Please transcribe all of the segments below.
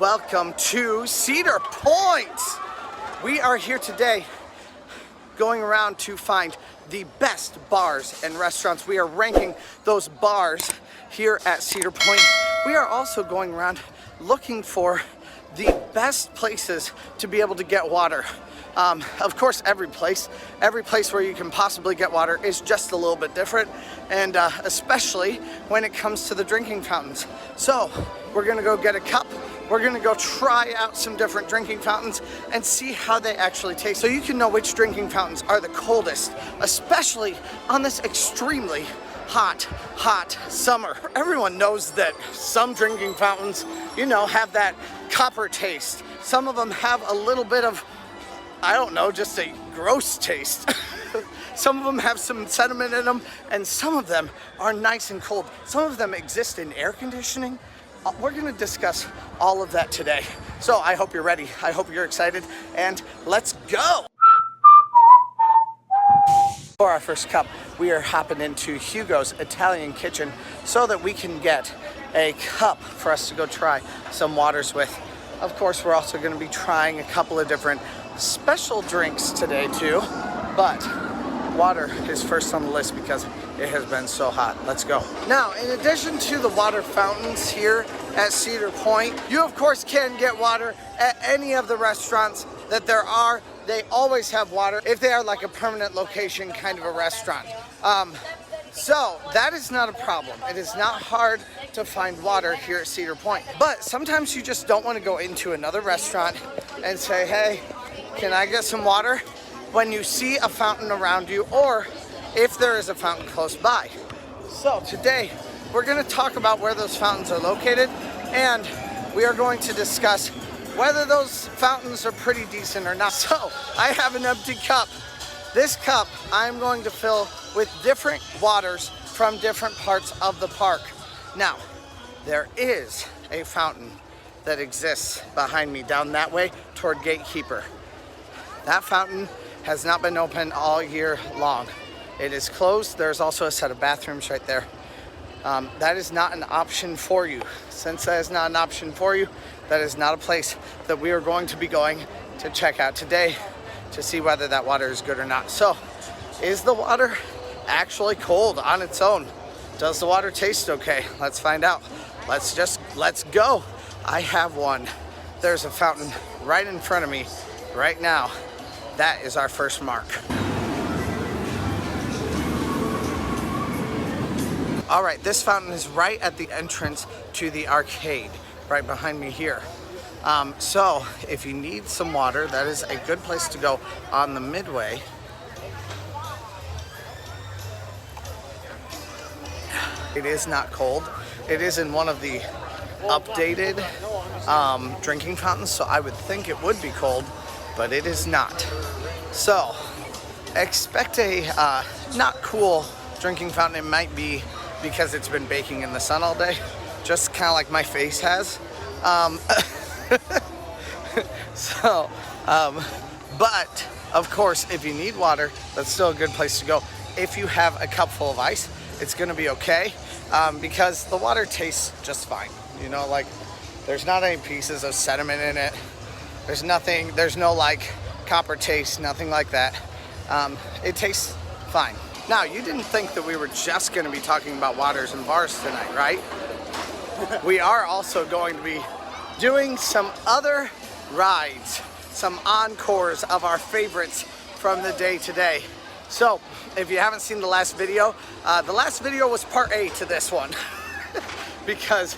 Welcome to Cedar Point. We are here today going around to find the best bars and restaurants. We are ranking those bars here at Cedar Point. We are also going around looking for the best places to be able to get water. Of course, every place where you can possibly get water is just a little bit different, and especially when it comes to the drinking fountains. So we're gonna go get a cup. We're gonna go try out some different drinking fountains and see how they actually taste, so you can know which drinking fountains are the coldest, especially on this extremely hot summer. Everyone knows that some drinking fountains, have that copper taste. Some of them have a little bit of, I don't know, just a gross taste. Some of them have some sediment in them, and some of them are nice and cold. Some of them exist in air conditioning. We're gonna discuss all of that today. So I hope you're ready. I hope you're excited, and let's go. For our first cup, we are hopping into Hugo's Italian Kitchen so that we can get a cup for us to go try some waters with. Of course, we're also gonna be trying a couple of different special drinks today too, but water is first on the list because it has been so hot. Let's go. Now, in addition to the water fountains here at Cedar Point, you of course can get water at any of the restaurants that there are. They always have water if they are like a permanent location kind of a restaurant. So that is not a problem. It is not hard to find water here at Cedar Point. But sometimes you just don't want to go into another restaurant and say, hey, can I get some water? When you see a fountain around you, or if there is a fountain close by. So today we're going to talk about where those fountains are located, and we are going to discuss whether those fountains are pretty decent or not. So I have an empty cup. This cup I'm going to fill with different waters from different parts of the park. Now, there is a fountain that exists behind me down that way toward Gatekeeper. That fountain has not been open all year long. It is closed. There's also a set of bathrooms right there. That is not an option for you. Since that is not an option for you, that is not a place that we are going to be going to check out today to see whether that water is good or not. So, is the water actually cold on its own? Does the water taste okay? Let's find out. Let's go. I have one. There's a fountain right in front of me right now. That is our first mark. All right, this fountain is right at the entrance to the arcade, right behind me here. So if you need some water, that is a good place to go on the Midway. It is not cold. It is in one of the updated drinking fountains, so I would think it would be cold, but it is not. So expect a not cool drinking fountain. It might be because it's been baking in the sun all day, just kind of like my face has. But of course, if you need water, that's still a good place to go. If you have a cup full of ice, it's gonna be okay, because the water tastes just fine. Like there's not any pieces of sediment in it. There's no like copper taste, nothing like that. It tastes fine. Now, you didn't think that we were just gonna be talking about waters and bars tonight, right? We are also going to be doing some other rides, some encores of our favorites from the day today. So, if you haven't seen the last video was part A to this one, because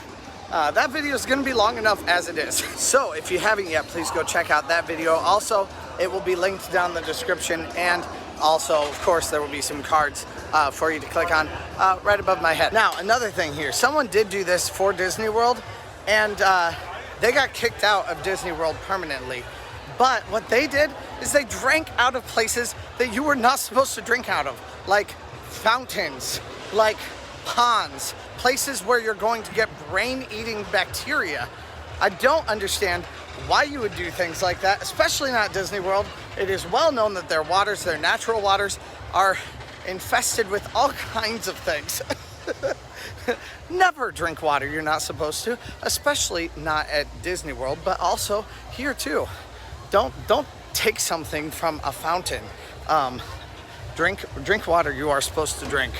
that video is gonna be long enough as it is. So, if you haven't yet, please go check out that video. Also, it will be linked down in the description, and also, of course, there will be some cards for you to click on right above my head. Now, another thing here. Someone did do this for Disney World, and they got kicked out of Disney World permanently. But what they did is they drank out of places that you were not supposed to drink out of, like fountains, like ponds, places where you're going to get brain-eating bacteria. I don't understand why you would do things like that, especially not Disney World. It is well known that their waters, their natural waters, are infested with all kinds of things. Never drink water you're not supposed to, especially not at Disney World, but also here too. Don't take something from a fountain. Drink water you are supposed to drink,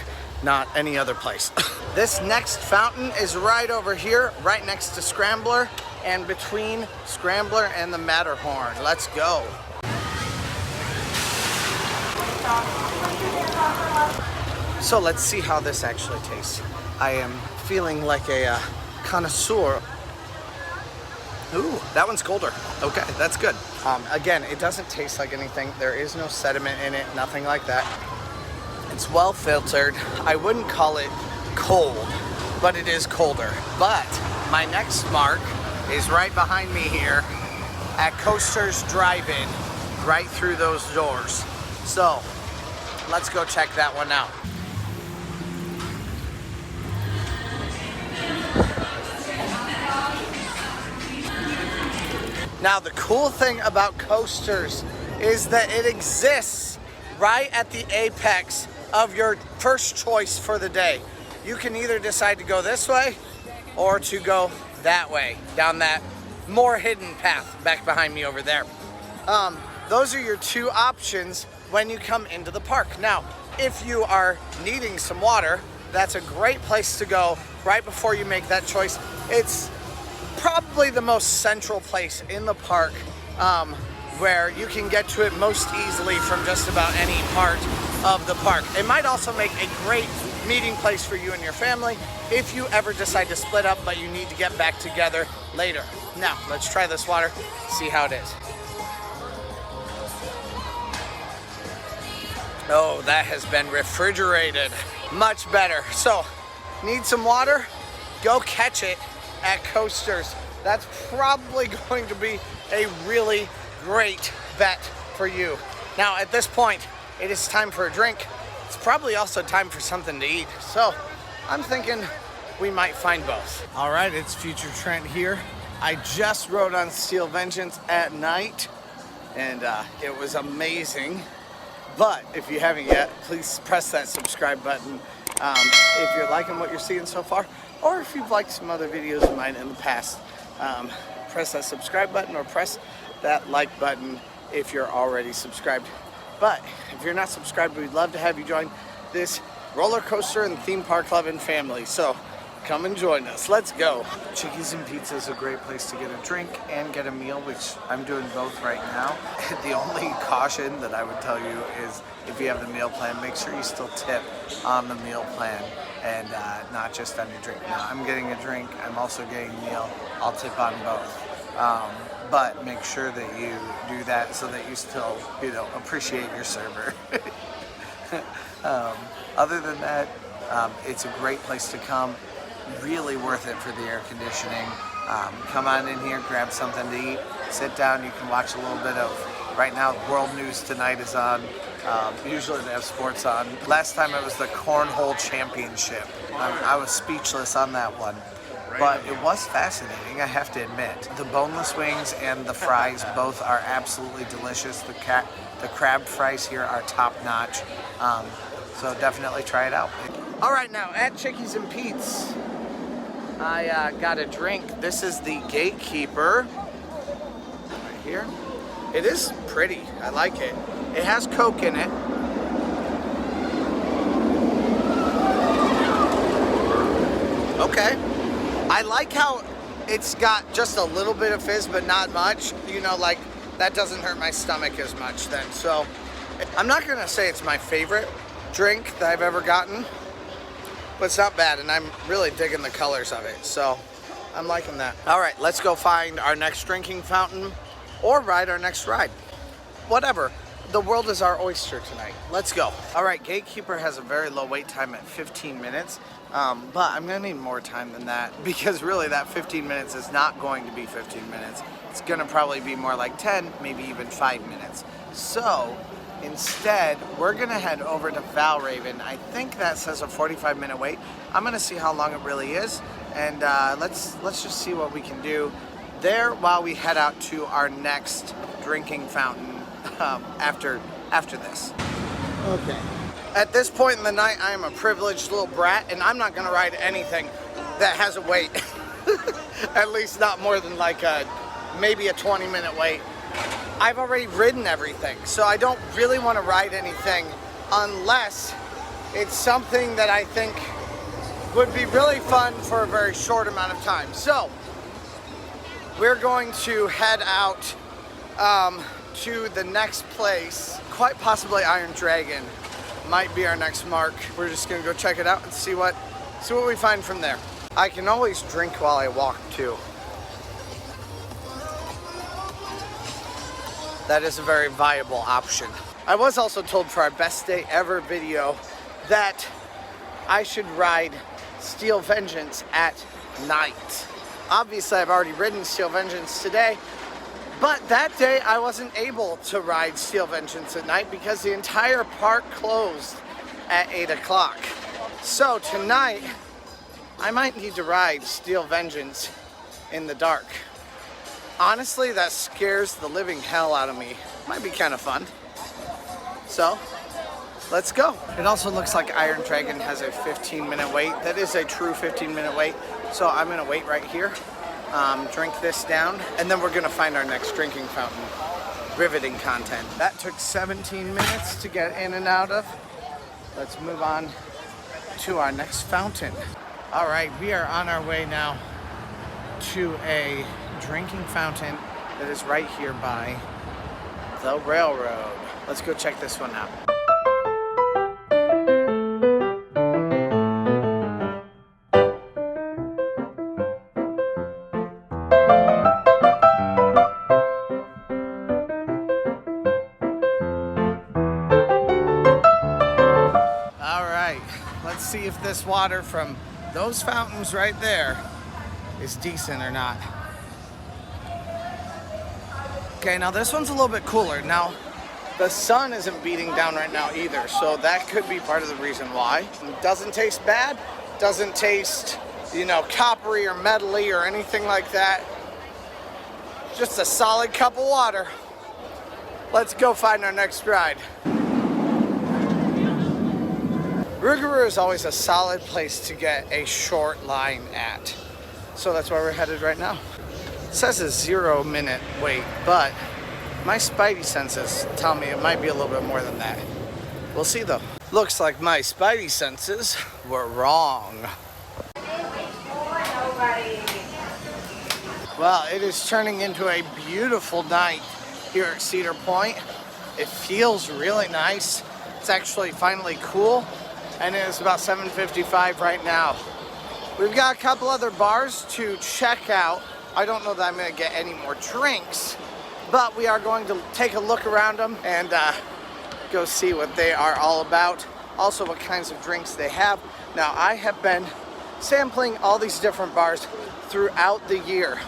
not any other place. This next fountain is right over here, right next to Scrambler, and between Scrambler and the Matterhorn. Let's go. So let's see how this actually tastes. I am feeling like a connoisseur. Ooh, that one's colder. Okay, that's good. Again, it doesn't taste like anything. There is no sediment in it, nothing like that. It's well filtered. I wouldn't call it cold, but it is colder. But my next mark is right behind me here at Coaster's Drive-In, right through those doors. So let's go check that one out. Now the cool thing about Coasters is that it exists right at the apex of your first choice for the day. You can either decide to go this way or to go that way, down that more hidden path back behind me over there. Those are your two options when you come into the park. Now, if you are needing some water, that's a great place to go right before you make that choice. It's probably the most central place in the park where you can get to it most easily from just about any part of the park. It might also make a great meeting place for you and your family if you ever decide to split up but you need to get back together later. Now, let's try this water, see how it is. Oh, that has been refrigerated. Much better. So, need some water? Go catch it at Coasters. That's probably going to be a really great bet for you. Now, at this point, it is time for a drink. It's probably also time for something to eat. So, I'm thinking we might find both. All right, it's Future Trent here. I just rode on Steel Vengeance at night, and it was amazing. But if you haven't yet, please press that subscribe button if you're liking what you're seeing so far, or if you've liked some other videos of mine in the past. Press that subscribe button or press that like button if you're already subscribed. But if you're not subscribed, we'd love to have you join this roller coaster and theme park loving family. So come and join us. Let's go. Chickies and Pizza is a great place to get a drink and get a meal, which I'm doing both right now. The only caution that I would tell you is if you have the meal plan, make sure you still tip on the meal plan and not just on your drink. Now, I'm getting a drink. I'm also getting a meal. I'll tip on both. But make sure that you do that so that you still, appreciate your server. Other than that, it's a great place to come. Really worth it for the air conditioning. Come on in here, grab something to eat, sit down. You can watch a little bit of, right now, World News Tonight is on. Usually they have sports on. Last time it was the Cornhole Championship. I was speechless on that one. But it was fascinating, I have to admit. The boneless wings and the fries both are absolutely delicious. The crab fries here are top notch. So definitely try it out. All right, now at Chickies and Pete's, I got a drink. This is the Gatekeeper right here. It is pretty, I like it. It has Coke in it. Okay. I like how it's got just a little bit of fizz, but not much. Like that doesn't hurt my stomach as much then. So I'm not gonna say it's my favorite drink that I've ever gotten, but it's not bad, and I'm really digging the colors of it. So I'm liking that. All right, let's go find our next drinking fountain or ride our next ride. Whatever. The world is our oyster tonight. Let's go. All right, Gatekeeper has a very low wait time at 15 minutes. But I'm gonna need more time than that because really that 15 minutes is not going to be 15 minutes. It's gonna probably be more like 10, maybe even 5 minutes. So instead, we're gonna head over to Valraven. I think that says a 45-minute wait. I'm gonna see how long it really is, and let's just see what we can do there while we head out to our next drinking fountain after this. Okay. At this point in the night, I am a privileged little brat, and I'm not gonna ride anything that has a wait. At least not more than like maybe a 20-minute wait. I've already ridden everything, so I don't really want to ride anything unless it's something that I think would be really fun for a very short amount of time. So we're going to head out to the next place. Quite possibly Iron Dragon might be our next mark. We're just gonna go check it out and see what we find from there. I can always drink while I walk too. That is a very viable option. I was also told for our best day ever video that I should ride Steel Vengeance at night. Obviously, I've already ridden Steel Vengeance today, but that day I wasn't able to ride Steel Vengeance at night because the entire park closed at 8 o'clock. So tonight, I might need to ride Steel Vengeance in the dark. Honestly, that scares the living hell out of me. Might be kind of fun. So, let's go. It also looks like Iron Dragon has a 15-minute wait. That is a true 15-minute wait. So I'm gonna wait right here, drink this down, and then we're gonna find our next drinking fountain. Riveting content. That took 17 minutes to get in and out of. Let's move on to our next fountain. All right, we are on our way now to a drinking fountain that is right here by the railroad. Let's go check this one out. All right, let's see if this water from those fountains right there is decent or not. Okay, now this one's a little bit cooler. Now, the sun isn't beating down right now either, so that could be part of the reason why. It doesn't taste bad, doesn't taste, you know, coppery or metally or anything like that. Just a solid cup of water. Let's go find our next ride. Rougarou is always a solid place to get a short line at. So that's where we're headed right now. It says a 0-minute wait, but my spidey senses tell me it might be a little bit more than that. We'll see though. Looks like my spidey senses were wrong. Well, it is turning into a beautiful night here at Cedar Point. It feels really nice. It's actually finally cool, and it is about 7:55 right now. We've got a couple other bars to check out. I don't know that I'm gonna get any more drinks, but we are going to take a look around them and go see what they are all about. Also what kinds of drinks they have. Now, I have been sampling all these different bars throughout the year.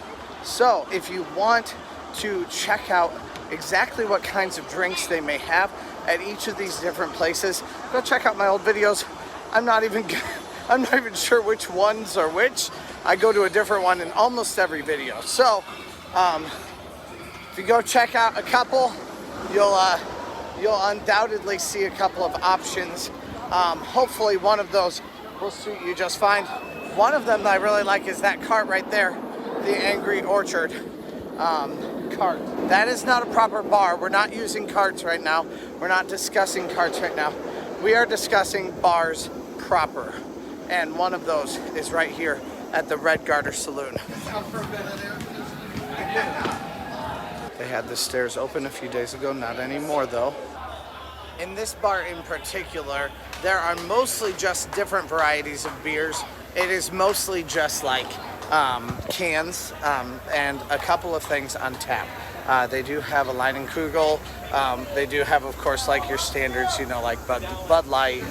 So if you want to check out exactly what kinds of drinks they may have at each of these different places, go check out my old videos. I'm not even sure which ones are which. I go to a different one in almost every video. So if you go check out a couple, you'll undoubtedly see a couple of options. Hopefully one of those will suit you just fine. One of them that I really like is that cart right there, the Angry Orchard cart. That is not a proper bar. We're not using carts right now. We're not discussing carts right now. We are discussing bars proper. And one of those is right here at the Red Garter Saloon. They had the stairs open a few days ago, not anymore though. In this bar in particular, there are mostly just different varieties of beers. It is mostly just like cans and a couple of things on tap. They do have a Leinenkugel. They do have, of course, like your standards, you know, like Bud Light.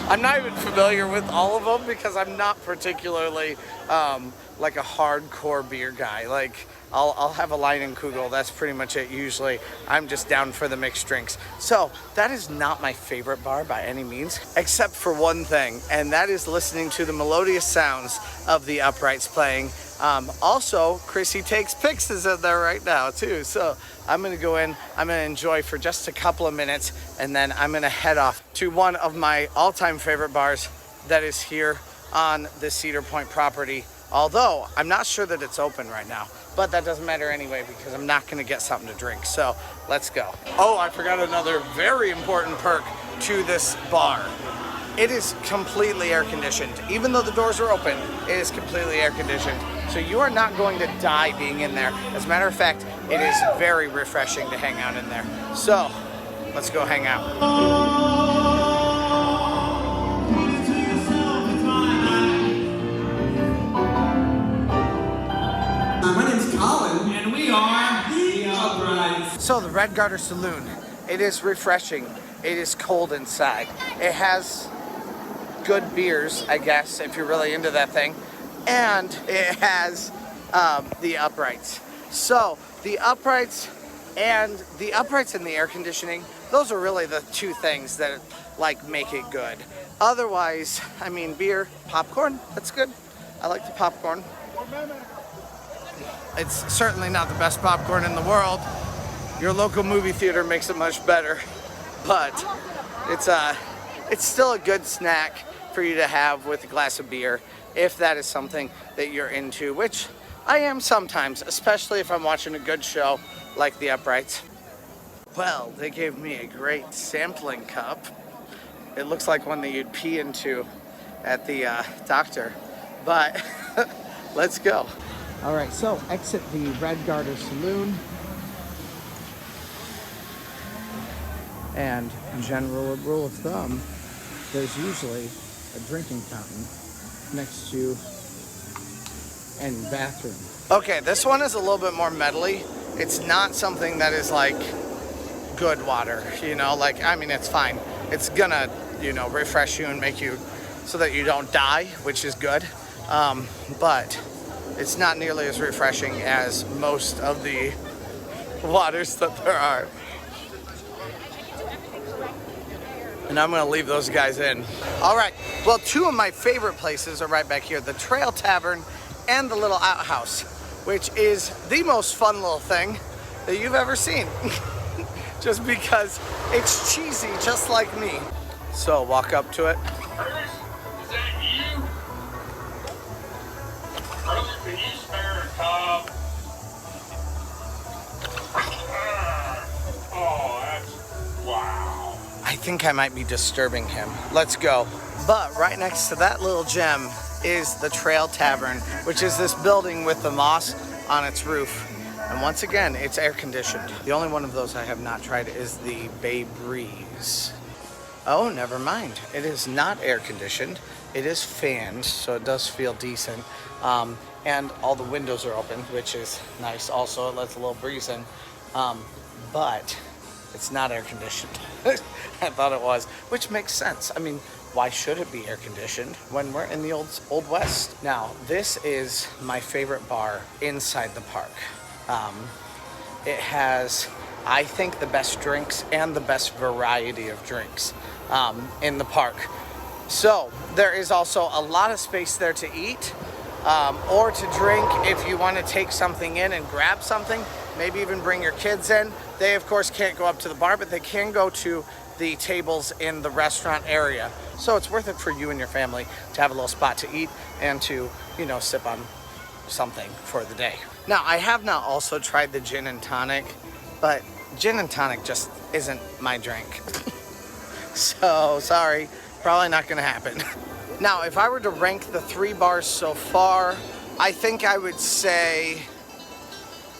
I'm not even familiar with all of them because I'm not particularly like a hardcore beer guy. Like I'll have a Leinenkugel, that's pretty much it usually. I'm just down for the mixed drinks. So that is not my favorite bar by any means, except for one thing, and that is listening to the melodious sounds of the uprights playing Also, Chrissy takes pictures in there right now too. So I'm gonna go in, I'm gonna enjoy for just a couple of minutes, and then I'm gonna head off to one of my all-time favorite bars that is here on the Cedar Point property. Although I'm not sure that it's open right now, but that doesn't matter anyway because I'm not gonna get something to drink. So let's go. Oh, I forgot another very important perk to this bar. It is completely air conditioned. Even though the doors are open, it is completely air conditioned. So you are not going to die being in there. As a matter of fact, it is very refreshing to hang out in there. So let's go hang out. And we are the Uprights. So the Red Garter Saloon, it is refreshing. It is cold inside. It has good beers, I guess, if you're really into that thing. And it has the uprights. So the uprights and the air conditioning, those are really the two things that like make it good. Otherwise, I mean, beer, popcorn, that's good. I like the popcorn. It's certainly not the best popcorn in the world. Your local movie theater makes it much better, but it's still a good snack for you to have with a glass of beer if that is something that you're into, which I am sometimes, especially if I'm watching a good show like The Uprights. Well, they gave me a great sampling cup. It looks like one that you'd pee into at the doctor, but let's go. All right, so exit the Red Garter Saloon. And general rule of thumb, there's usually a drinking fountain next to any bathroom. Okay, this one is a little bit more metally. It's not something that is like good water, you know, like, I mean, it's fine. It's gonna, you know, refresh you and make you so that you don't die, which is good. But it's not nearly as refreshing as most of the waters that there are. And I'm gonna leave those guys in. All right, well, two of my favorite places are right back here, the Trail Tavern and the little outhouse, which is the most fun little thing that you've ever seen. Just because it's cheesy, just like me. So walk up to it. Is that you? Brother, can you spare a cup? Oh, that's wow. I think I might be disturbing him. Let's go. But right next to that little gem is the Trail Tavern, which is this building with the moss on its roof. And once again, it's air conditioned. The only one of those I have not tried is the Bay Breeze. Oh, never mind. It is not air conditioned. It is fanned, so it does feel decent. And all the windows are open, which is nice. Also, it lets a little breeze in. But it's not air conditioned. I thought it was, which makes sense. I mean, why should it be air conditioned when we're in the old West? Now, this is my favorite bar inside the park. It has, I think, the best drinks and the best variety of drinks in the park. So there is also a lot of space there to eat or to drink if you want to take something in and grab something, maybe even bring your kids in. They, of course, can't go up to the bar, but they can go to the tables in the restaurant area. So it's worth it for you and your family to have a little spot to eat and to, you know, sip on something for the day. Now, I have not also tried the gin and tonic, but gin and tonic just isn't my drink. So, sorry, probably not gonna happen. Now, if I were to rank the 3 bars so far, I think I would say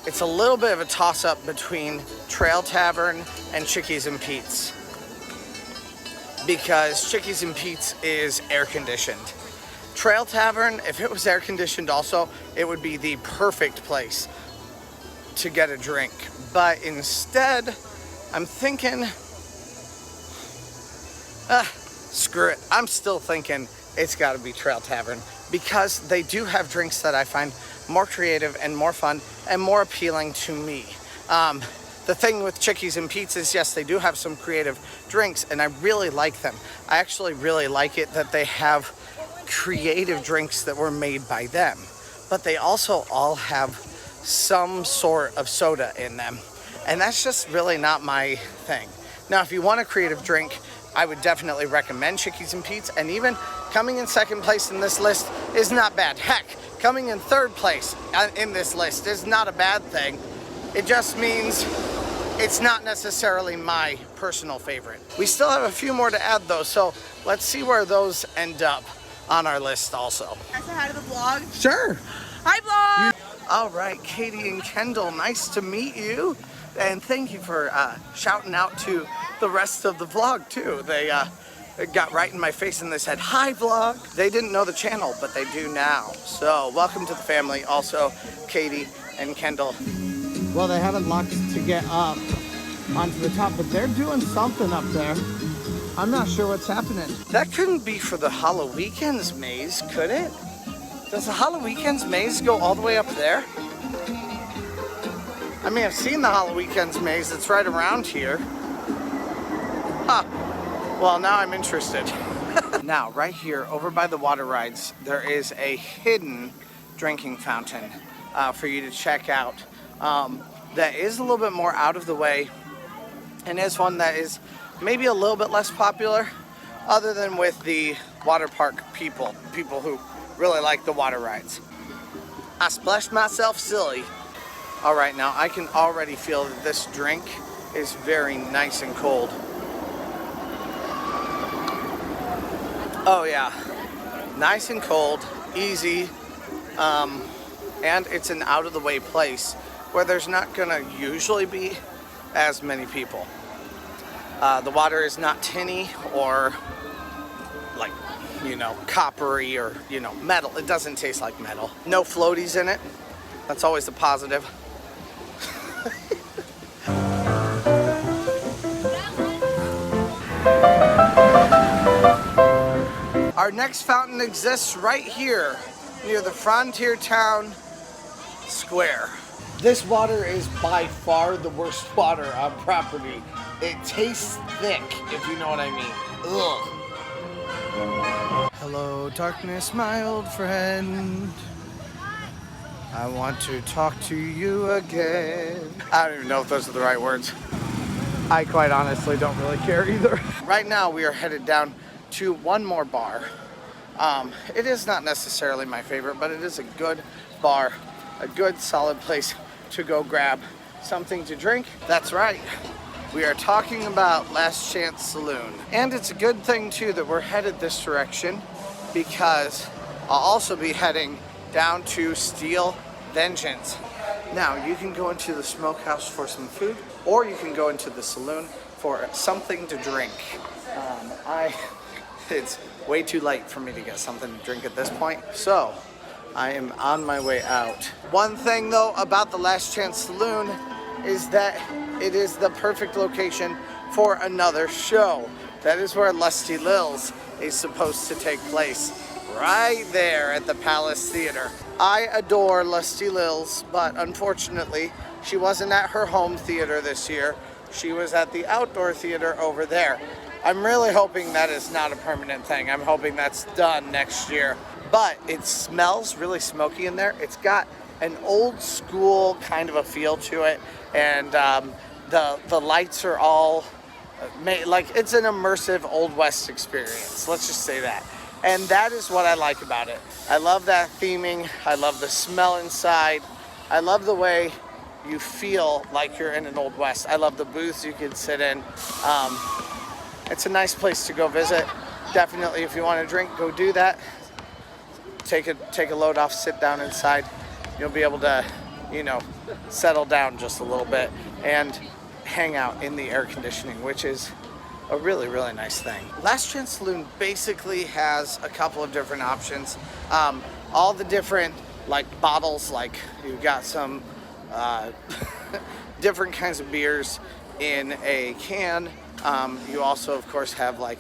it's a little bit of a toss-up between Trail Tavern and Chickies and Pete's, because Chickies and Pete's is air-conditioned. Trail Tavern, if it was air-conditioned also, it would be the perfect place to get a drink. But instead, I'm thinking, screw it. I'm still thinking it's gotta be Trail Tavern, because they do have drinks that I find more creative and more fun and more appealing to me. The thing with Chickies and Pete's is, yes, they do have some creative drinks, and I really like them. I actually really like it that they have creative drinks that were made by them. but they also all have some sort of soda in them. And that's just really not my thing. Now, if you want a creative drink, I would definitely recommend Chickies and Pete's. And even coming in second place in this list is not bad. Heck, coming in third place in this list is not a bad thing. It just means it's not necessarily my personal favorite. We still have a few more to add though, so let's see where those end up on our list also. Can I say hi to the vlog? Sure. Hi vlog! All right, Katie and Kendall, nice to meet you. And thank you for shouting out to the rest of the vlog too. They got right in my face and they said, hi vlog. They didn't know the channel, but they do now. So welcome to the family. Also, Katie and Kendall. Well, they haven't locked to get up onto the top, but they're doing something up there. I'm not sure what's happening. That couldn't be for the Halloweekends maze, could it? Does the Halloweekends maze go all the way up there? I mean, I've seen the Halloweekends maze. It's right around here. Huh. Well, now I'm interested. Now, right here, over by the water rides, there is a hidden drinking fountain for you to check out. That is a little bit more out of the way, and is one that is maybe a little bit less popular, other than with the water park people who really like the water rides. I splashed myself silly. All right, now I can already feel that this drink is very nice and cold. Oh yeah, nice and cold, easy, and it's an out of the way place where there's not gonna usually be as many people. The water is not tinny or like, you know, coppery or, you know, metal. It doesn't taste like metal. No floaties in it. That's always a positive. Our next fountain exists right here near the Frontier Town Square. This water is by far the worst water on property. It tastes thick, if you know what I mean. Ugh. Hello, darkness, my old friend. I want to talk to you again. I don't even know if those are the right words. I quite honestly don't really care either. Right now we are headed down to one more bar. It is not necessarily my favorite, but it is a good bar, a good solid place to go grab something to drink. That's right. We are talking about Last Chance Saloon. And it's a good thing too that we're headed this direction, because I'll also be heading down to Steel Vengeance. Now, you can go into the smokehouse for some food, or you can go into the saloon for something to drink. It's way too late for me to get something to drink at this point, so I am on my way out. One thing though about the Last Chance Saloon is that it is the perfect location for another show. That is where Lusty Lil's is supposed to take place, right there at the Palace Theater. I adore Lusty Lil's, but unfortunately, she wasn't at her home theater this year. She was at the outdoor theater over there. I'm really hoping that is not a permanent thing. I'm hoping that's done next year. But it smells really smoky in there. It's got an old school kind of a feel to it, and the lights are all made like it's an immersive Old West experience. Let's just say that. And that is what I like about it. I love that theming. I love the smell inside. I love the way you feel like you're in an Old West. I love the booths you can sit in. It's a nice place to go visit. Definitely, if you want to drink, go do that. Take a load off, sit down inside. You'll be able to, you know, settle down just a little bit and hang out in the air conditioning, which is a really, really nice thing. Last Chance Saloon basically has a couple of different options. All the different like bottles, like you've got some different kinds of beers in a can. You also, of course, have like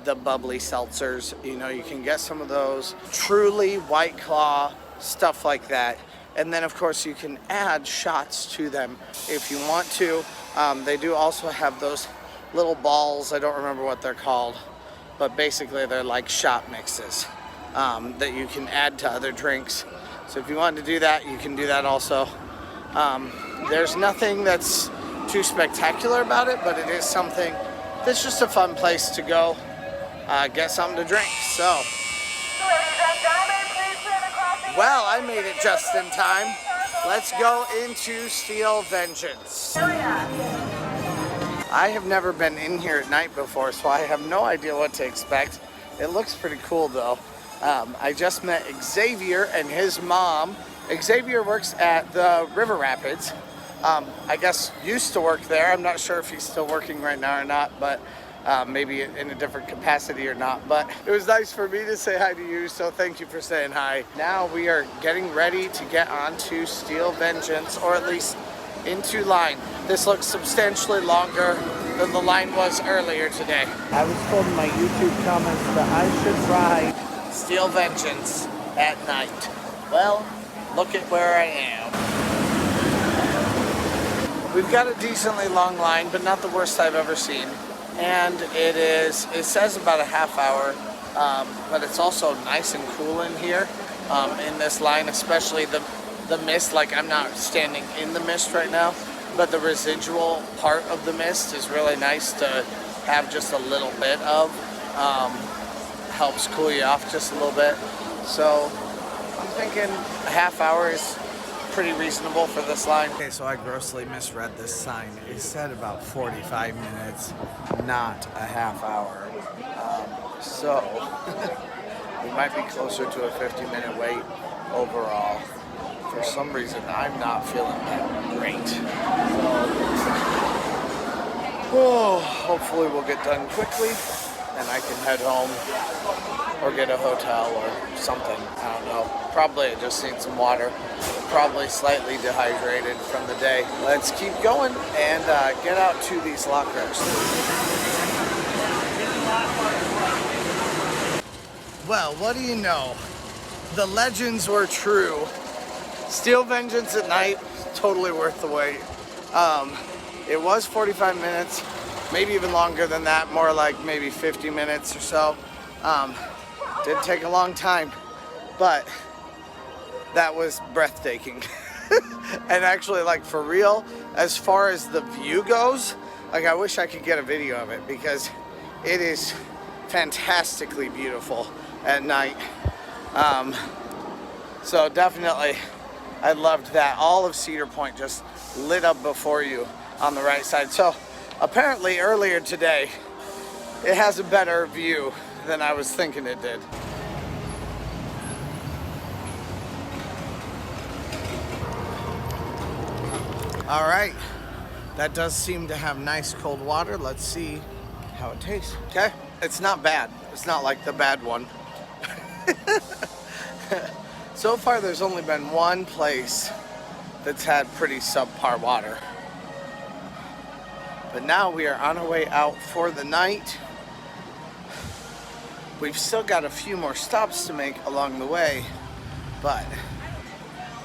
the bubbly seltzers. You know, you can get some of those. Truly, White Claw, stuff like that. And then, of course, you can add shots to them if you want to. They do also have those little balls. I don't remember what they're called, but basically they're like shot mixes that you can add to other drinks. So if you want to do that, you can do that also. There's nothing that's too spectacular about it, but it is something that's just a fun place to go get something to drink. So, well, I made it just in time. Let's go into Steel Vengeance. I have never been in here at night before, so I have no idea what to expect. It looks pretty cool though. I just met Xavier and his mom. Xavier works at the River Rapids. I guess used to work there. I'm not sure if he's still working right now or not, but maybe in a different capacity or not. But it was nice for me to say hi to you, so thank you for saying hi. Now we are getting ready to get onto Steel Vengeance, or at least into line. This looks substantially longer than the line was earlier today. I was told in my YouTube comments that I should ride Steel Vengeance at night. Well, look at where I am. We've got a decently long line, but not the worst I've ever seen. And it says about a half hour, but it's also nice and cool in here in this line, especially the mist. Like, I'm not standing in the mist right now, but the residual part of the mist is really nice to have just a little bit of. Helps cool you off just a little bit. So I'm thinking a half hour is pretty reasonable for this line. Okay, so I grossly misread this sign. It said about 45 minutes, not a half hour. So we might be closer to a 50-minute wait overall. For some reason, I'm not feeling that great. So, hopefully we'll get done quickly and I can head home or get a hotel or something. I don't know. Probably I just need some water. Probably slightly dehydrated from the day. Let's keep going and get out to these lockers. Well, what do you know? The legends were true. Steel Vengeance at night, totally worth the wait. It was 45 minutes, maybe even longer than that, more like maybe 50 minutes or so. Did take a long time, but that was breathtaking. And actually, like, for real, as far as the view goes, like, I wish I could get a video of it because it is fantastically beautiful at night. So definitely, I loved that. All of Cedar Point just lit up before you on the right side. So apparently earlier today, it has a better view than I was thinking it did. All right, that does seem to have nice cold water. Let's see how it tastes. Okay, it's not bad. It's not like the bad one. So far, there's only been one place that's had pretty subpar water. But now we are on our way out for the night. We've still got a few more stops to make along the way, but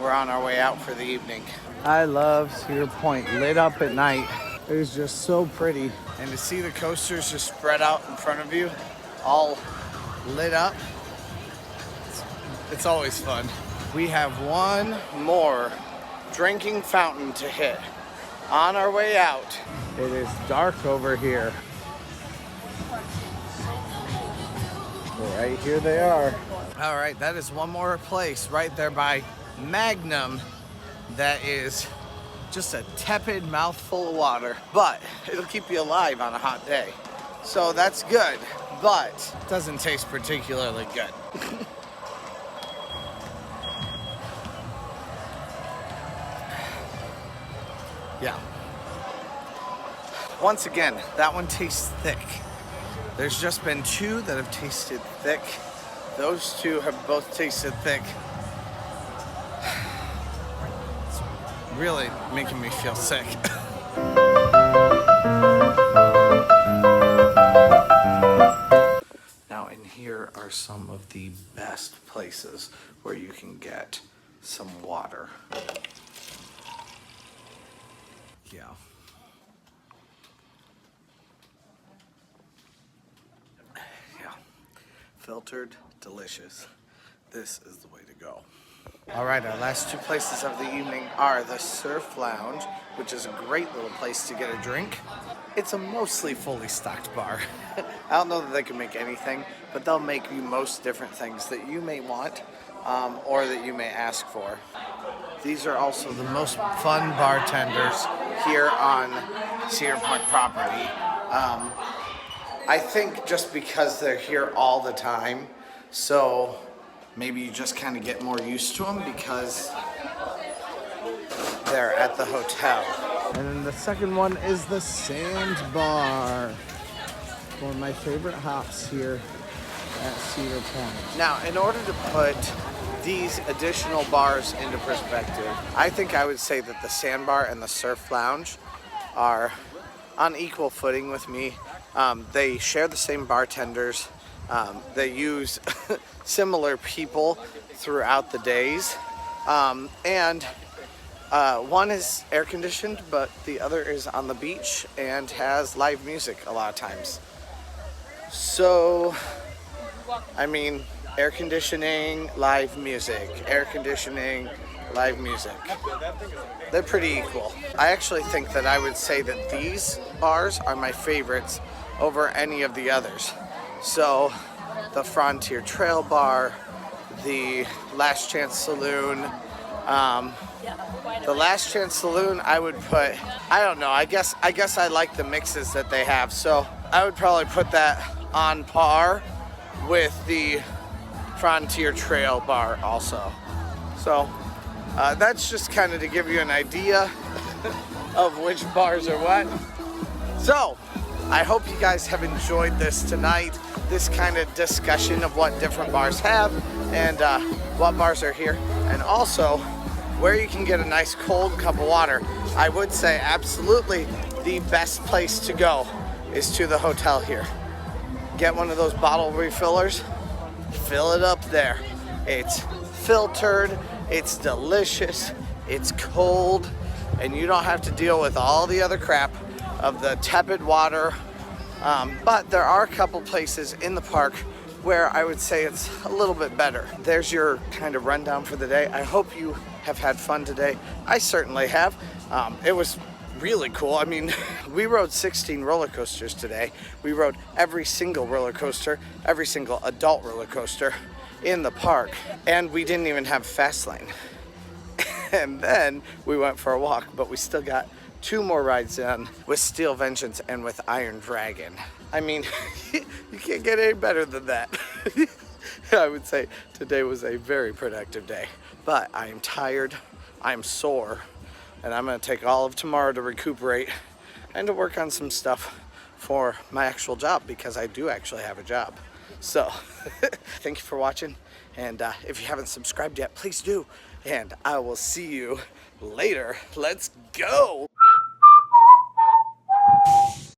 we're on our way out for the evening. I love Cedar Point lit up at night. It is just so pretty. And to see the coasters just spread out in front of you, all lit up, it's always fun. We have one more drinking fountain to hit on our way out. It is dark over here. Right here they are. All right, that is one more place right there by Magnum that is just a tepid mouthful of water, but it'll keep you alive on a hot day. So that's good, but it doesn't taste particularly good. Yeah. Once again, that one tastes thick. There's just been two that have tasted thick. Those two have both tasted thick. It's really making me feel sick. Now, in here are some of the best places where you can get some water. Yeah. Yeah. Filtered, delicious. This is the way to go. All right, our last two places of the evening are the Surf Lounge, which is a great little place to get a drink. It's a mostly fully stocked bar. I don't know that they can make anything, but they'll make you most different things that you may want or that you may ask for. These are also the most fun bartenders here on Cedar Point property. I think just because they're here all the time, so maybe you just kind of get more used to them because they're at the hotel. And then the second one is the Sand Bar. One of my favorite hops here at Cedar Point. Now, in order to put these additional bars into perspective, I think I would say that the Sand Bar and the Surf Lounge are on equal footing with me. They share the same bartenders. They use similar people throughout the days. And one is air conditioned, but the other is on the beach and has live music a lot of times. So, I mean, air conditioning, live music, air conditioning, live music. They're pretty equal. I actually think that I would say that these bars are my favorites over any of the others. So, the Frontier Trail Bar, the Last Chance Saloon. The Last Chance Saloon, I would put, I don't know, I guess I like the mixes that they have. So, I would probably put that on par with the Frontier Trail Bar also. So that's just kind of to give you an idea of which bars are what. So I hope you guys have enjoyed this tonight, this kind of discussion of what different bars have and what bars are here, and also where you can get a nice cold cup of water. I would say absolutely the best place to go is to the hotel here. Get one of those bottle refillers, fill it up there. It's filtered, it's delicious, it's cold, and you don't have to deal with all the other crap of the tepid water. But there are a couple places in the park where I would say it's a little bit better. There's your kind of rundown for the day. I hope you have had fun today. I certainly have. It was really cool. I mean, we rode 16 roller coasters today. We rode every single roller coaster, every single adult roller coaster in the park, and we didn't even have fast lane. And then we went for a walk, but we still got 2 more rides in with Steel Vengeance and with Iron Dragon. I mean, you can't get any better than that. I would say today was a very productive day, but I am tired, I'm sore, and I'm gonna take all of tomorrow to recuperate and to work on some stuff for my actual job, because I do actually have a job. So, thank you for watching, and if you haven't subscribed yet, please do, and I will see you later. Let's go!